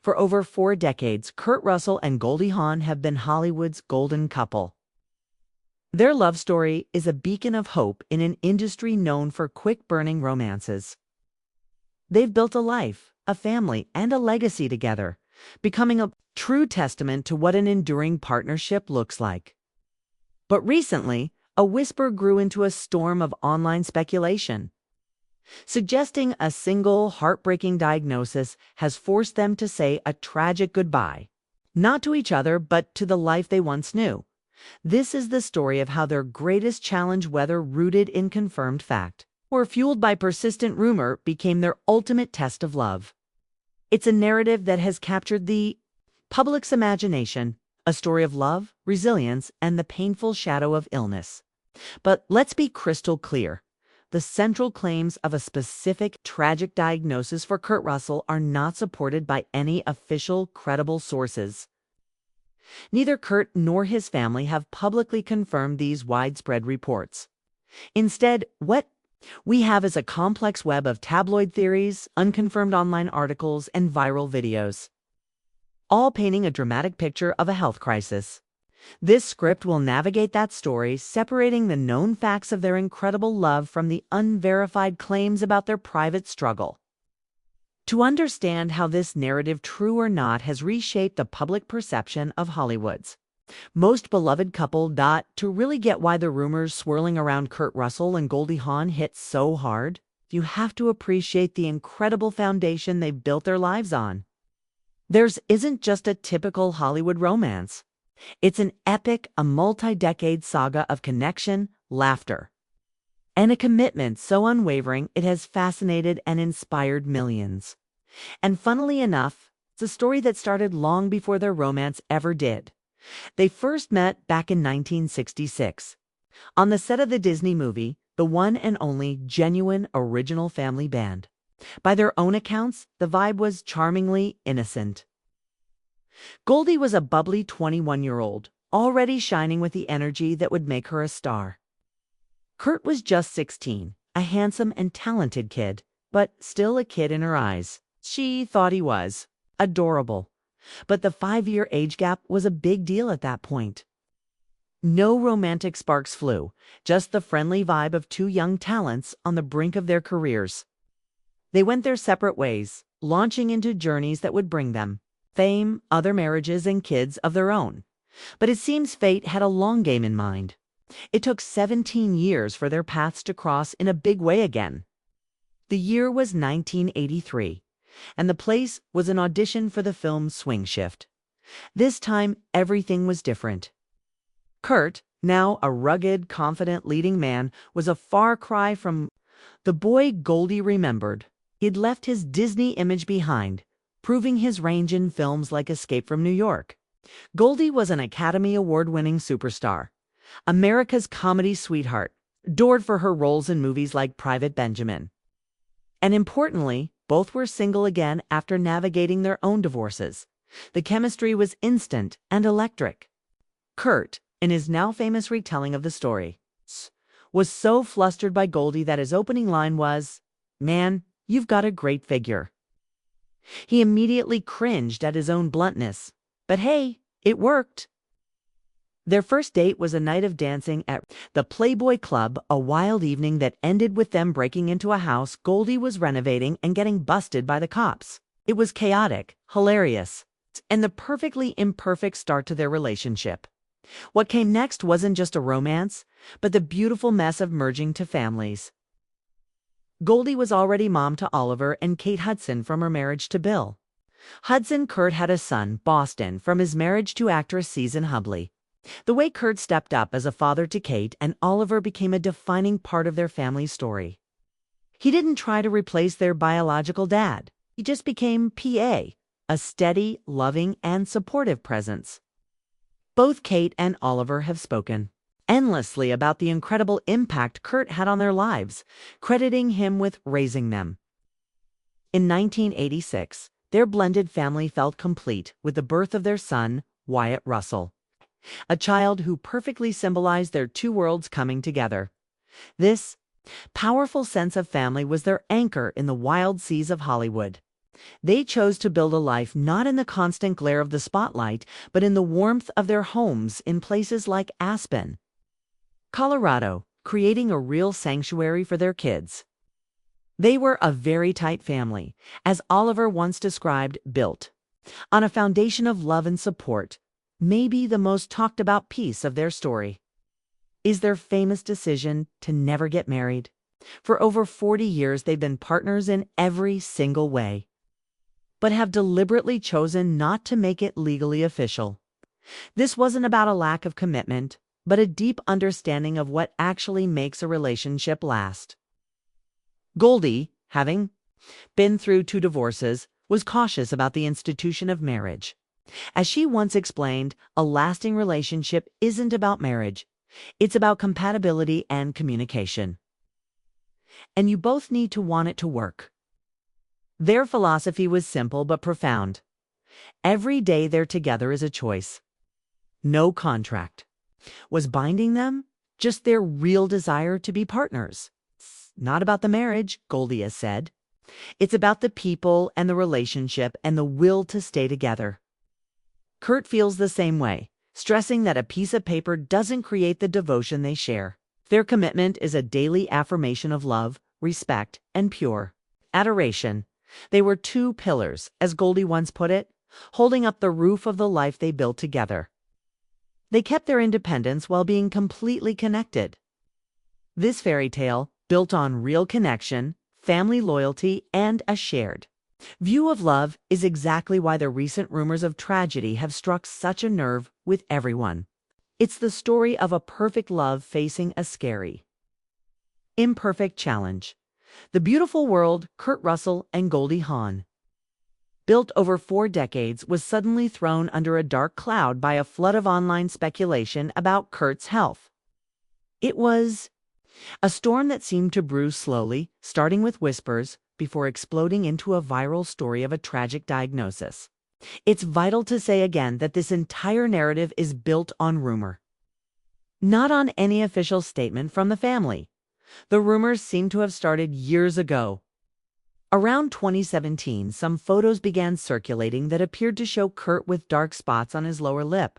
For over 4 decades, Kurt Russell and Goldie Hawn have been Hollywood's golden couple. Their love story is a beacon of hope in an industry known for quick-burning romances. They've built a life, a family, and a legacy together, becoming a true testament to what an enduring partnership looks like. But recently, a whisper grew into a storm of online speculation, suggesting a single heartbreaking diagnosis has forced them to say a tragic goodbye, not to each other, but to the life they once knew. This is the story of how their greatest challenge, whether rooted in confirmed fact or fueled by persistent rumor, became their ultimate test of love. It's a narrative that has captured the public's imagination, a story of love, resilience, and the painful shadow of illness. But let's be crystal clear. The central claims of a specific tragic diagnosis for Kurt Russell are not supported by any official, credible sources. Neither Kurt nor his family have publicly confirmed these widespread reports. Instead, what we have is a complex web of tabloid theories, unconfirmed online articles, and viral videos, all painting a dramatic picture of a health crisis. This script will navigate that story, separating the known facts of their incredible love from the unverified claims about their private struggle. To understand how this narrative, true or not, has reshaped the public perception of Hollywood's most beloved couple. To really get why the rumors swirling around Kurt Russell and Goldie Hawn hit so hard, you have to appreciate the incredible foundation they've built their lives on. Theirs isn't just a typical Hollywood romance. It's an epic, a multi-decade saga of connection, laughter, and a commitment so unwavering it has fascinated and inspired millions. And funnily enough, it's a story that started long before their romance ever did. They first met back in 1966, on the set of the Disney movie, the one and only genuine original family band. By their own accounts, the vibe was charmingly innocent. Goldie was a bubbly 21-year-old, already shining with the energy that would make her a star. Kurt was just 16, a handsome and talented kid, but still a kid in her eyes. She thought he was adorable, but the 5-year age gap was a big deal at that point. No romantic sparks flew, just the friendly vibe of two young talents on the brink of their careers. They went their separate ways, launching into journeys that would bring them fame, other marriages, and kids of their own. But it seems fate had a long game in mind. It took 17 years for their paths to cross in a big way again. The year was 1983, and the place was an audition for the film Swing Shift. This time, everything was different. Kurt, now a rugged, confident leading man, was a far cry from the boy Goldie remembered. He'd left his Disney image behind, proving his range in films like Escape from New York. Goldie was an Academy Award-winning superstar, America's comedy sweetheart, adored for her roles in movies like Private Benjamin. And importantly, both were single again after navigating their own divorces. The chemistry was instant and electric. Kurt, in his now famous retelling of the story, was so flustered by Goldie that his opening line was, "Man, you've got a great figure." He immediately cringed at his own bluntness. But hey, it worked. Their first date was a night of dancing at the Playboy Club, a wild evening that ended with them breaking into a house Goldie was renovating and getting busted by the cops. It was chaotic, hilarious, and the perfectly imperfect start to their relationship. What came next wasn't just a romance, but the beautiful mess of merging to families. Goldie was already mom to Oliver and Kate Hudson from her marriage to Bill. Hudson Kurt had a son, Boston, from his marriage to actress Susan Hubley. The way Kurt stepped up as a father to Kate and Oliver became a defining part of their family story. He didn't try to replace their biological dad. He just became PA, a steady, loving, and supportive presence. Both Kate and Oliver have spoken endlessly about the incredible impact Kurt had on their lives, crediting him with raising them. In 1986, their blended family felt complete with the birth of their son, Wyatt Russell, a child who perfectly symbolized their two worlds coming together. This powerful sense of family was their anchor in the wild seas of Hollywood. They chose to build a life not in the constant glare of the spotlight, but in the warmth of their homes in places like Aspen, Colorado, creating a real sanctuary for their kids. They were a very tight family, as Oliver once described, built on a foundation of love and support, maybe the most talked about piece of their story is their famous decision to never get married. For over 40 years, they've been partners in every single way, but have deliberately chosen not to make it legally official. This wasn't about a lack of commitment, but a deep understanding of what actually makes a relationship last. Goldie, having been through 2 divorces, was cautious about the institution of marriage. As she once explained, a lasting relationship isn't about marriage. It's about compatibility and communication. And you both need to want it to work. Their philosophy was simple but profound. Every day they're together is a choice. No contract was binding them, just their real desire to be partners. It's not about the marriage, Goldie has said. It's about the people and the relationship and the will to stay together. Kurt feels the same way, stressing that a piece of paper doesn't create the devotion they share. Their commitment is a daily affirmation of love, respect, and pure adoration. They were 2 pillars, as Goldie once put it, holding up the roof of the life they built together. They kept their independence while being completely connected. This fairy tale, built on real connection, family loyalty, and a shared view of love, is exactly why the recent rumors of tragedy have struck such a nerve with everyone. It's the story of a perfect love facing a scary, imperfect challenge. The beautiful world Kurt Russell and Goldie Hawn built over 4 decades was suddenly thrown under a dark cloud by a flood of online speculation about Kurt's health. It was a storm that seemed to brew slowly, starting with whispers, before exploding into a viral story of a tragic diagnosis. It's vital to say again that this entire narrative is built on rumor, not on any official statement from the family. The rumors seem to have started years ago. Around 2017, some photos began circulating that appeared to show Kurt with dark spots on his lower lip.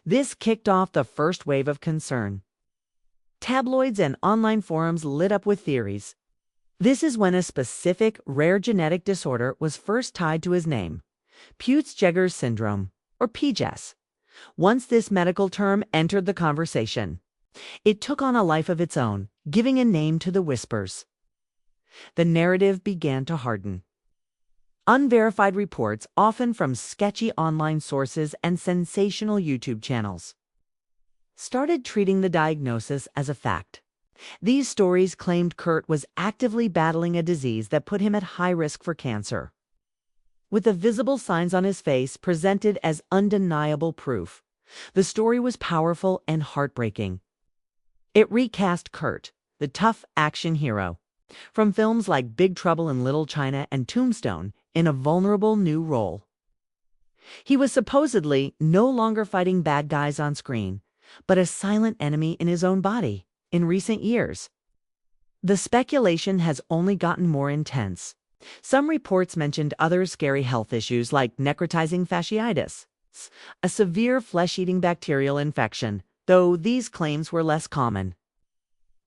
This kicked off the first wave of concern. Tabloids and online forums lit up with theories. This is when a specific, rare genetic disorder was first tied to his name, Peutz-Jeghers syndrome, or PJS. Once this medical term entered the conversation, it took on a life of its own, giving a name to the whispers. The narrative began to harden. Unverified reports, often from sketchy online sources and sensational YouTube channels, started treating the diagnosis as a fact. These stories claimed Kurt was actively battling a disease that put him at high risk for cancer, with the visible signs on his face presented as undeniable proof. The story was powerful and heartbreaking. It recast Kurt, the tough action hero, from films like Big Trouble in Little China and Tombstone, in a vulnerable new role. He was supposedly no longer fighting bad guys on screen, but a silent enemy in his own body. In recent years, the speculation has only gotten more intense. Some reports mentioned other scary health issues like necrotizing fasciitis, a severe flesh-eating bacterial infection, though these claims were less common.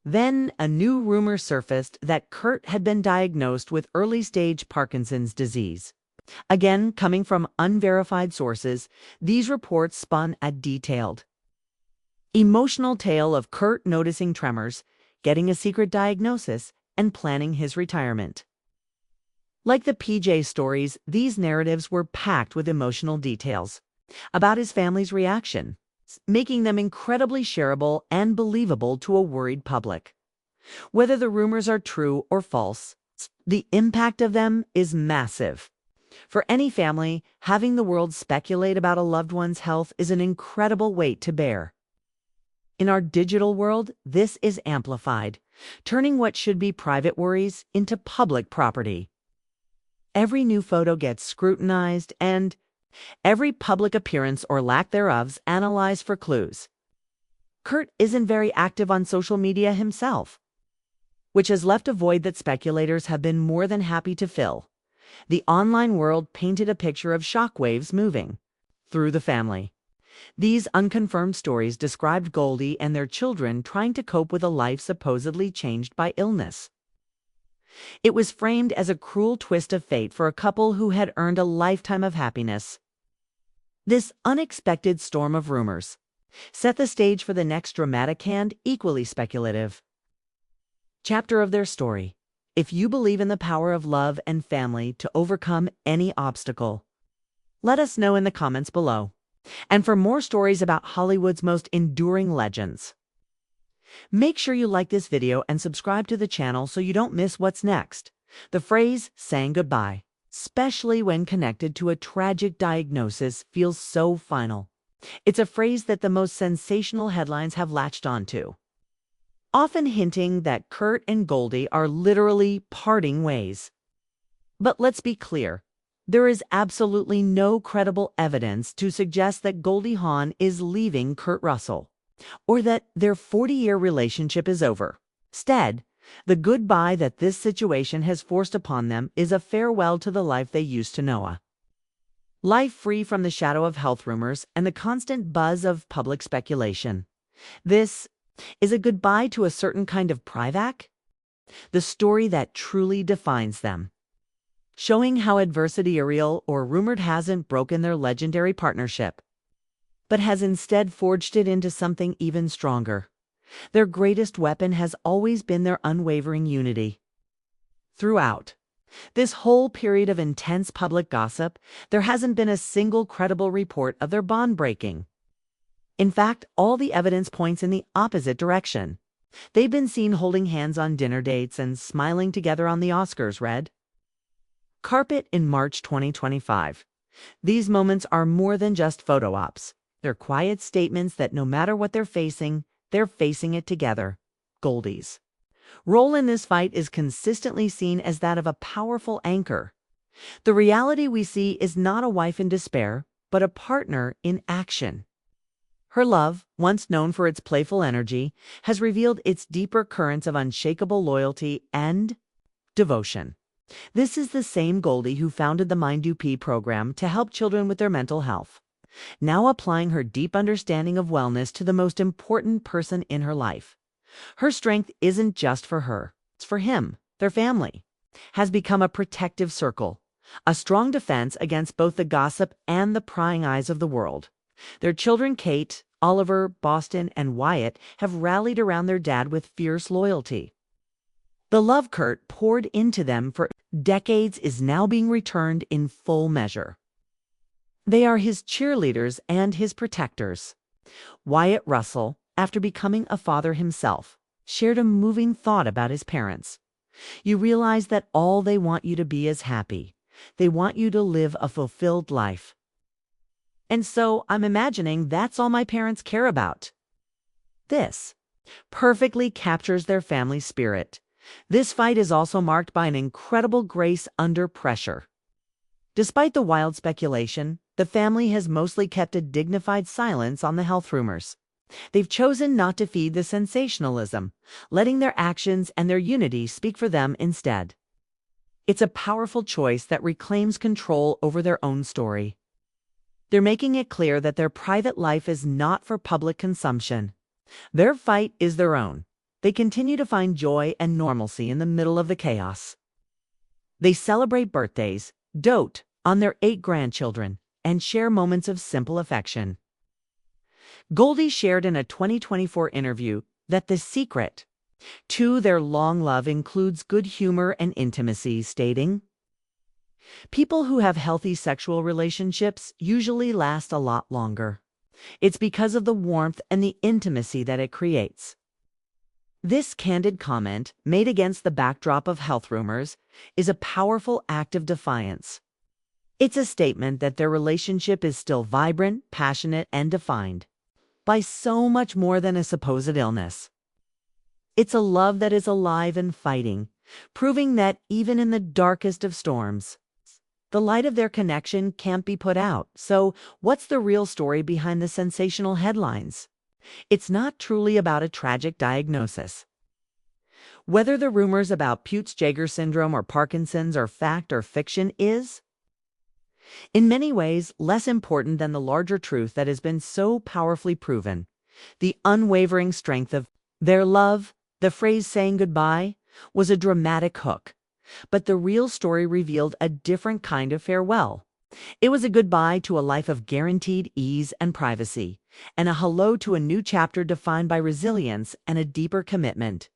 Then a new rumor surfaced that Kurt had been diagnosed with early-stage Parkinson's disease. Again, coming from unverified sources, these reports spun a detailed, emotional tale of Kurt noticing tremors, getting a secret diagnosis, and planning his retirement. Like the PJ stories, these narratives were packed with emotional details about his family's reaction, making them incredibly shareable and believable to a worried public. Whether the rumors are true or false, the impact of them is massive. For any family, having the world speculate about a loved one's health is an incredible weight to bear. In our digital world, this is amplified, turning what should be private worries into public property. Every new photo gets scrutinized, and every public appearance or lack thereof analyzed for clues. Kurt isn't very active on social media himself, which has left a void that speculators have been more than happy to fill. The online world painted a picture of shockwaves moving through the family. These unconfirmed stories described Goldie and their children trying to cope with a life supposedly changed by illness. It was framed as a cruel twist of fate for a couple who had earned a lifetime of happiness. This unexpected storm of rumors set the stage for the next dramatic and equally speculative chapter of their story. If you believe in the power of love and family to overcome any obstacle, let us know in the comments below. And for more stories about Hollywood's most enduring legends, make sure you like this video and subscribe to the channel so you don't miss what's next. The phrase "saying goodbye," especially when connected to a tragic diagnosis, feels so final. It's a phrase that the most sensational headlines have latched onto, often hinting that Kurt and Goldie are literally parting ways. But let's be clear, there is absolutely no credible evidence to suggest that Goldie Hawn is leaving Kurt Russell, or that their 40-year relationship is over. Instead, the goodbye that this situation has forced upon them is a farewell to the life they used to know. A life free from the shadow of health rumors and the constant buzz of public speculation. This is a goodbye to a certain kind of privac, the story that truly defines them, showing how adversity, real or rumored, hasn't broken their legendary partnership, but has instead forged it into something even stronger. Their greatest weapon has always been their unwavering unity. Throughout this whole period of intense public gossip, there hasn't been a single credible report of their bond breaking. In fact, all the evidence points in the opposite direction. They've been seen holding hands on dinner dates and smiling together on the Oscars red carpet in March 2025. These moments are more than just photo ops. They're quiet statements that no matter what they're facing it together. Goldie's role in this fight is consistently seen as that of a powerful anchor. The reality we see is not a wife in despair, but a partner in action. Her love, once known for its playful energy, has revealed its deeper currents of unshakable loyalty and devotion. This is the same Goldie who founded the Mind-UP program to help children with their mental health, now applying her deep understanding of wellness to the most important person in her life. Her strength isn't just for her, it's for him. Their family has become a protective circle, a strong defense against both the gossip and the prying eyes of the world. Their children, Kate, Oliver, Boston, and Wyatt, have rallied around their dad with fierce loyalty. The love Kurt poured into them for decades is now being returned in full measure. They are his cheerleaders and his protectors. Wyatt Russell, after becoming a father himself, shared a moving thought about his parents. You realize that all they want you to be is happy. They want you to live a fulfilled life. And so I'm imagining that's all my parents care about. This perfectly captures their family spirit. This fight is also marked by an incredible grace under pressure. Despite the wild speculation, the family has mostly kept a dignified silence on the health rumors. They've chosen not to feed the sensationalism, letting their actions and their unity speak for them instead. It's a powerful choice that reclaims control over their own story. They're making it clear that their private life is not for public consumption. Their fight is their own. They continue to find joy and normalcy in the middle of the chaos. They celebrate birthdays, dote on their 8 grandchildren, and share moments of simple affection. Goldie shared in a 2024 interview that the secret to their long love includes good humor and intimacy, stating, "People who have healthy sexual relationships usually last a lot longer. It's because of the warmth and the intimacy that it creates." This candid comment, made against the backdrop of health rumors, is a powerful act of defiance. It's a statement that their relationship is still vibrant, passionate, and defined by so much more than a supposed illness. It's a love that is alive and fighting, proving that even in the darkest of storms, the light of their connection can't be put out. So, what's the real story behind the sensational headlines? It's not truly about a tragic diagnosis. Whether the rumors about Peutz-Jeghers syndrome or Parkinson's are fact or fiction is, in many ways, less important than the larger truth that has been so powerfully proven. The unwavering strength of their love, the phrase saying goodbye, was a dramatic hook. But the real story revealed a different kind of farewell. It was a goodbye to a life of guaranteed ease and privacy, and a hello to a new chapter defined by resilience and a deeper commitment.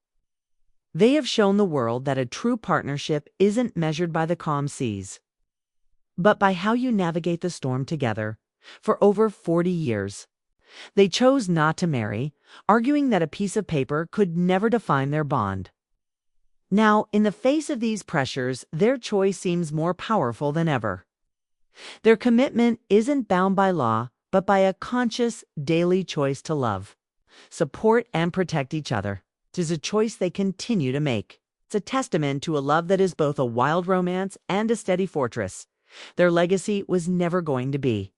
They have shown the world that a true partnership isn't measured by the calm seas, but by how you navigate the storm together. For over 40 years, they chose not to marry, arguing that a piece of paper could never define their bond. Now, in the face of these pressures, their choice seems more powerful than ever. Their commitment isn't bound by law, but by a conscious, daily choice to love, support, and protect each other. It is a choice they continue to make. It's a testament to a love that is both a wild romance and a steady fortress. Their legacy was never going to be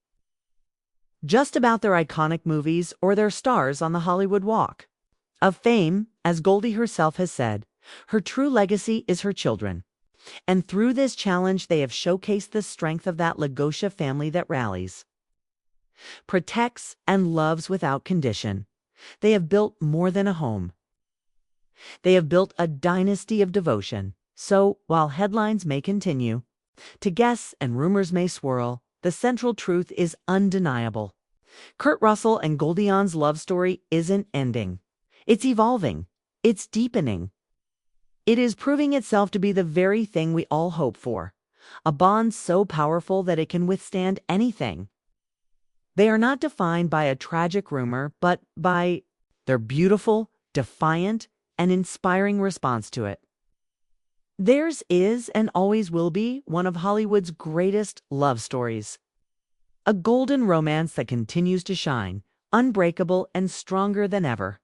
just about their iconic movies or their stars on the Hollywood Walk of Fame. As Goldie herself has said, her true legacy is her children. And through this challenge, they have showcased the strength of that Lagosha family that rallies, protects, and loves without condition. They have built more than a home. They have built a dynasty of devotion. So, while headlines may continue to guess and rumors may swirl, the central truth is undeniable. Kurt Russell and Goldie Hawn's love story isn't ending. It's evolving. It's deepening. It is proving itself to be the very thing we all hope for, a bond so powerful that it can withstand anything. They are not defined by a tragic rumor, but by their beautiful, defiant, and inspiring response to it. Theirs is and always will be one of Hollywood's greatest love stories. A golden romance that continues to shine, unbreakable and stronger than ever.